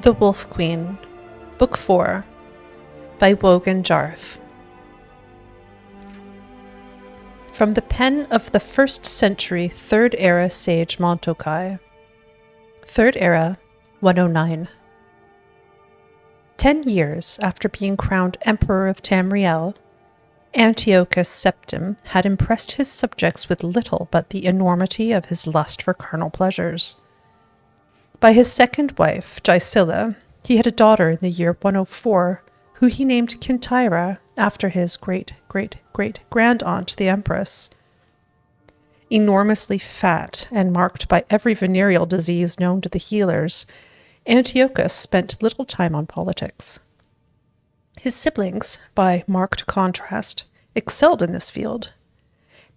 The Wolf Queen, Book 4, by Waughin Jarth. From the pen of the 1st century 3rd era sage Montokai. 3rd era, 109. 10 years after being crowned Emperor of Tamriel, Antiochus Septim had impressed his subjects with little but the enormity of his lust for carnal pleasures. By his second wife, Gisilla, he had a daughter in the year 104, who he named Kintyra after his great-great-great-grand-aunt, the Empress. Enormously fat and marked by every venereal disease known to the healers, Antiochus spent little time on politics. His siblings, by marked contrast, excelled in this field.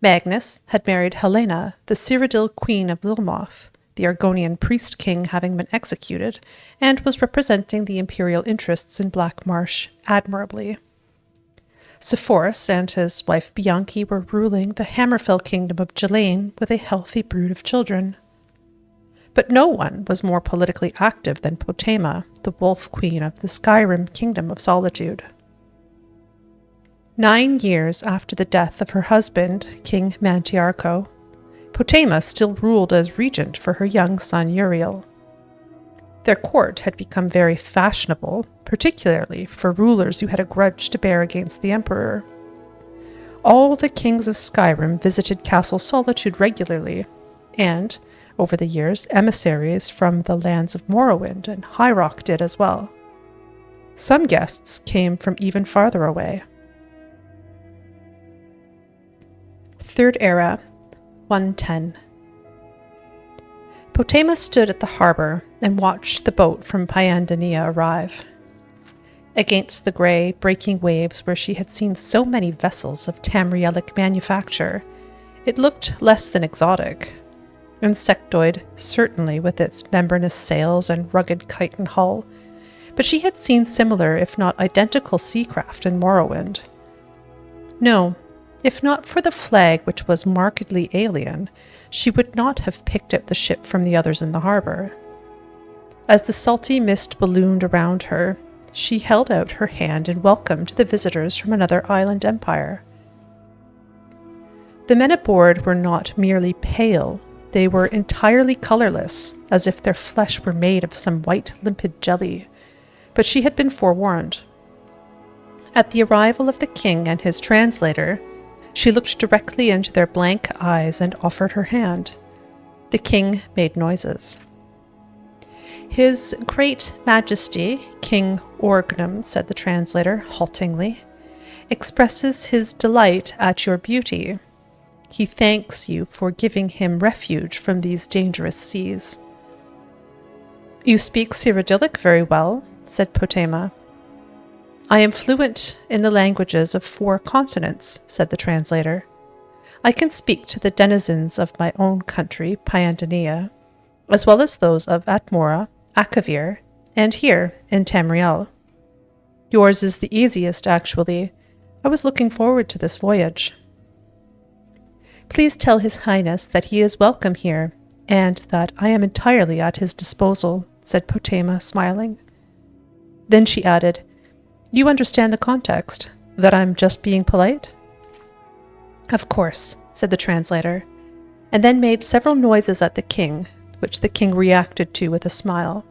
Magnus had married Helena, the Cyrodiil queen of Lilmoth, the Argonian priest-king having been executed, and was representing the imperial interests in Black Marsh admirably. Sepphoris and his wife Bianchi were ruling the Hammerfell kingdom of Gelaine with a healthy brood of children. But no one was more politically active than Potema, the wolf queen of the Skyrim kingdom of Solitude. 9 years after the death of her husband, King Mantiarco, Potema still ruled as regent for her young son Uriel. Their court had become very fashionable, particularly for rulers who had a grudge to bear against the emperor. All the kings of Skyrim visited Castle Solitude regularly, and, over the years, emissaries from the lands of Morrowind and High Rock did as well. Some guests came from even farther away. 3rd era, 110. Potema stood at the harbor and watched the boat from Pyandania arrive. Against the grey, breaking waves where she had seen so many vessels of Tamrielic manufacture, it looked less than exotic. Insectoid, certainly, with its membranous sails and rugged chitin hull, but she had seen similar, if not identical, seacraft in Morrowind. No, if not for the flag, which was markedly alien, she would not have picked out the ship from the others in the harbor. As the salty mist ballooned around her, she held out her hand in welcome to the visitors from another island empire. The men aboard were not merely pale, they were entirely colorless, as if their flesh were made of some white, limpid jelly, but she had been forewarned. At the arrival of the king and his translator, she looked directly into their blank eyes and offered her hand. The king made noises. "His great majesty, King Orgnum," said the translator haltingly, "expresses his delight at your beauty. He thanks you for giving him refuge from these dangerous seas." "You speak Cyrodiilic very well," said Potema. "I am fluent in the languages of 4 continents," said the translator. "I can speak to the denizens of my own country, Pyandania, as well as those of Atmora, Akavir, and here in Tamriel. Yours is the easiest, actually. I was looking forward to this voyage." "Please tell His Highness that he is welcome here, and that I am entirely at his disposal," said Potema, smiling. Then she added, "You understand the context, that I'm just being polite?" "Of course," said the translator, and then made several noises at the king, which the king reacted to with a smile.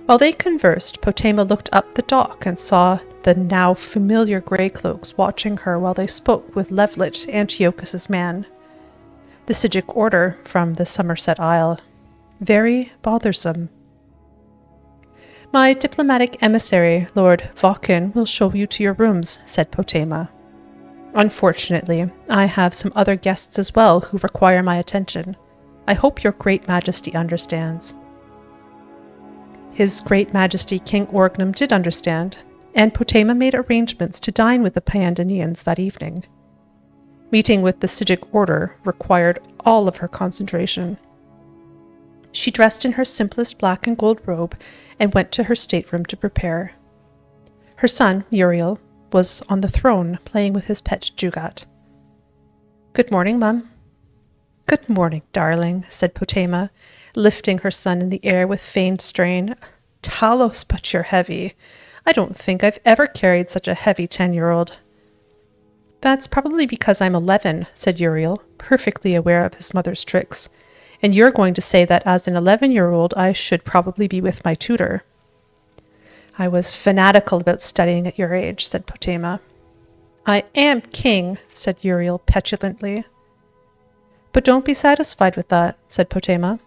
While they conversed, Potema looked up the dock and saw the now familiar grey cloaks watching her while they spoke with Levlet, Antiochus's man. The Sigic order from the Somerset Isle. Very bothersome. "My diplomatic emissary, Lord Waughin, will show you to your rooms," said Potema. "Unfortunately, I have some other guests as well who require my attention. I hope your Great Majesty understands." His Great Majesty King Orgnum did understand, and Potema made arrangements to dine with the Pyandanians that evening. Meeting with the Sigic order required all of her concentration. She dressed in her simplest black and gold robe and went to her stateroom to prepare. Her son, Uriel, was on the throne playing with his pet Jugat. "Good morning, Mum." "Good morning, darling," said Potema, lifting her son in the air with feigned strain. Talos, but you're heavy. I don't think I've ever carried such a heavy 10-year-old. That's probably because I'm 11, said Uriel, perfectly aware of his mother's tricks. And you're going to say that as an 11-year-old I should probably be with my tutor. I was fanatical about studying at your age, said Potema. I am king, said Uriel petulantly. But don't be satisfied with that, said Potema.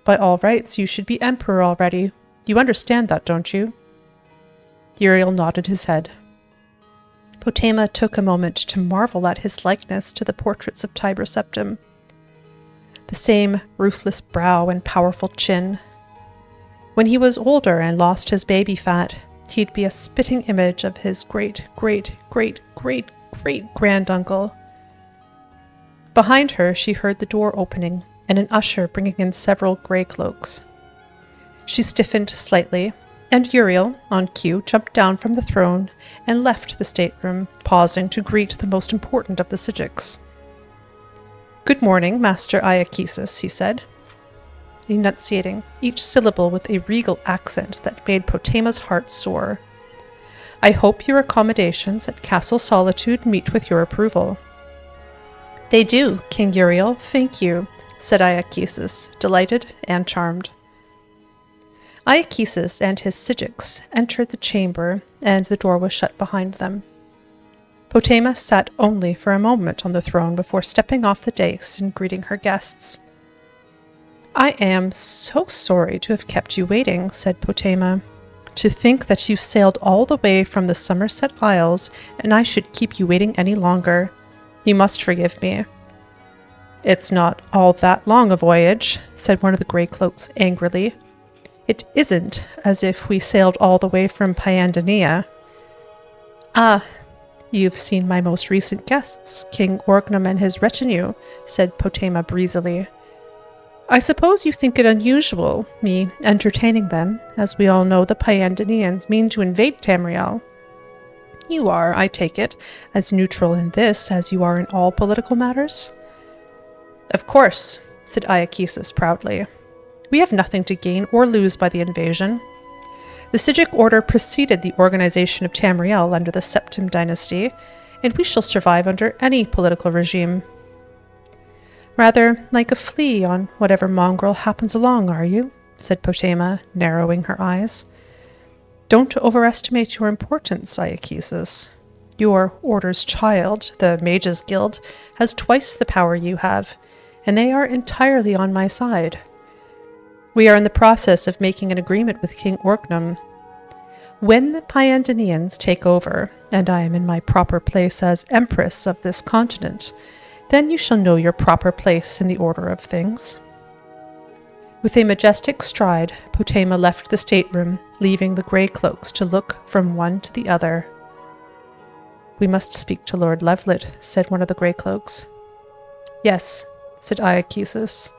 By all rights, you should be emperor already. You understand that, don't you? Uriel nodded his head. Potema took a moment to marvel at his likeness to the portraits of Tiber Septim. The same ruthless brow and powerful chin. When he was older and lost his baby fat, he'd be a spitting image of his great-great-great-great-great-granduncle. Behind her, she heard the door opening and an usher bringing in several grey cloaks. She stiffened slightly, and Uriel, on cue, jumped down from the throne and left the stateroom, pausing to greet the most important of the Sygics. Good morning, Master Antiochus, he said, enunciating each syllable with a regal accent that made Potema's heart soar. I hope your accommodations at Castle Solitude meet with your approval. They do, King Uriel, thank you, said Antiochus, delighted and charmed. Antiochus and his Sygics entered the chamber, and the door was shut behind them. Potema sat only for a moment on the throne before stepping off the dais and greeting her guests. I am so sorry to have kept you waiting, said Potema. To think that you sailed all the way from the Somerset Isles, and I should keep you waiting any longer. You must forgive me. It's not all that long a voyage, said one of the grey cloaks angrily. It isn't as if we sailed all the way from Pyandania. Ah, you've seen my most recent guests, King Orgnum and his retinue, said Potema breezily. I suppose you think it unusual, me entertaining them, as we all know the Pyandanians mean to invade Tamriel. You are, I take it, as neutral in this as you are in all political matters? Of course, said Antiochus proudly. We have nothing to gain or lose by the invasion. The Sygic order preceded the organization of Tamriel under the Septim dynasty, and we shall survive under any political regime. Rather like a flea on whatever mongrel happens along, are you? Said Potema, narrowing her eyes. Don't overestimate your importance, Antiochus. Your order's child, the Mages Guild, has twice the power you have, and they are entirely on my side. We are in the process of making an agreement with King Orgnum. When the Pyandanians take over, and I am in my proper place as Empress of this continent, then you shall know your proper place in the order of things. With a majestic stride, Potema left the stateroom, leaving the grey cloaks to look from one to the other. We must speak to Lord Levlet, said one of the grey cloaks. Yes, said Antiochus.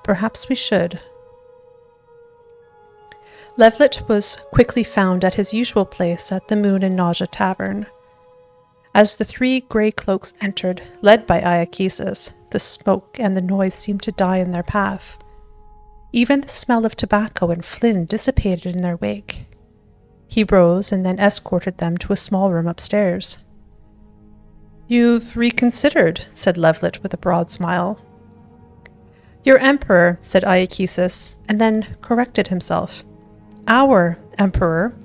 Perhaps we should. Levlet was quickly found at his usual place at the Moon and Nausea Tavern. As the three grey cloaks entered, led by Antiochus, the smoke and the noise seemed to die in their path. Even the smell of tobacco and Flynn dissipated in their wake. He rose and then escorted them to a small room upstairs. You've reconsidered, said Levlet with a broad smile. Your emperor, said Antiochus, and then corrected himself. Our emperor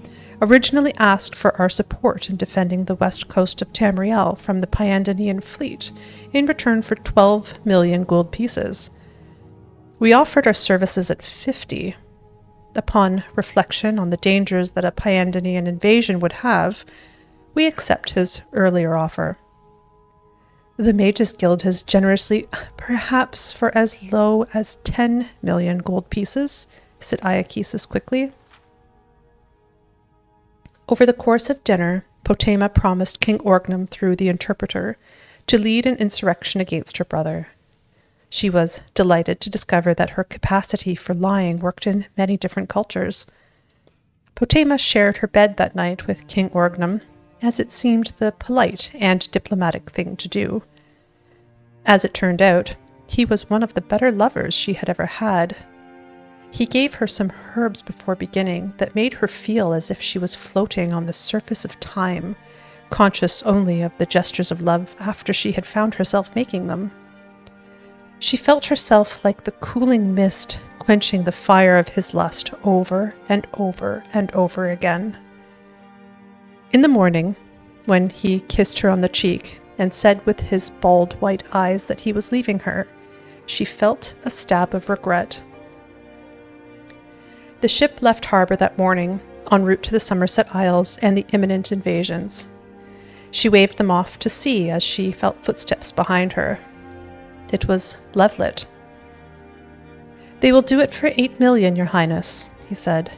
originally asked for our support in defending the west coast of Tamriel from the Pyandanian fleet in return for 12 million gold pieces. We offered our services at 50. Upon reflection on the dangers that a Pyandanian invasion would have, we accept his earlier offer. The Mages Guild has generously, perhaps for as low as 10 million gold pieces, said Antiochus quickly. Over the course of dinner, Potema promised King Orgnum through the interpreter to lead an insurrection against her brother. She was delighted to discover that her capacity for lying worked in many different cultures. Potema shared her bed that night with King Orgnum, as it seemed the polite and diplomatic thing to do. As it turned out, he was one of the better lovers she had ever had. He gave her some herbs before beginning that made her feel as if she was floating on the surface of time, conscious only of the gestures of love after she had found herself making them. She felt herself like the cooling mist quenching the fire of his lust over and over and over again. In the morning, when he kissed her on the cheek and said with his bald white eyes that he was leaving her, she felt a stab of regret. The ship left harbor that morning, en route to the Somerset Isles and the imminent invasions. She waved them off to sea as she felt footsteps behind her. It was Levlet. "They will do it for 8 million, Your Highness," he said.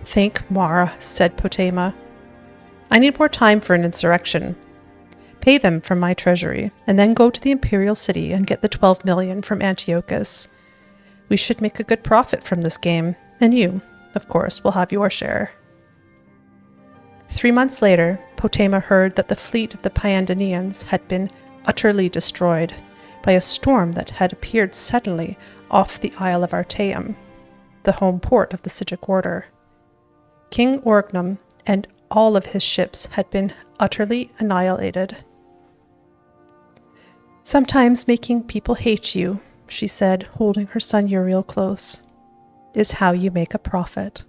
"Thank Mara," said Potema. "I need more time for an insurrection. Pay them from my treasury, and then go to the imperial city and get the 12 million from Antiochus. We should make a good profit from this game, and you, of course, will have your share." 3 months later, Potema heard that the fleet of the Pyandanians had been utterly destroyed by a storm that had appeared suddenly off the Isle of Artaeum, the home port of the Sigic Order. King Orgnum and all of his ships had been utterly annihilated. "Sometimes making people hate you," she said, holding her son Uriel close, "is how you make a profit."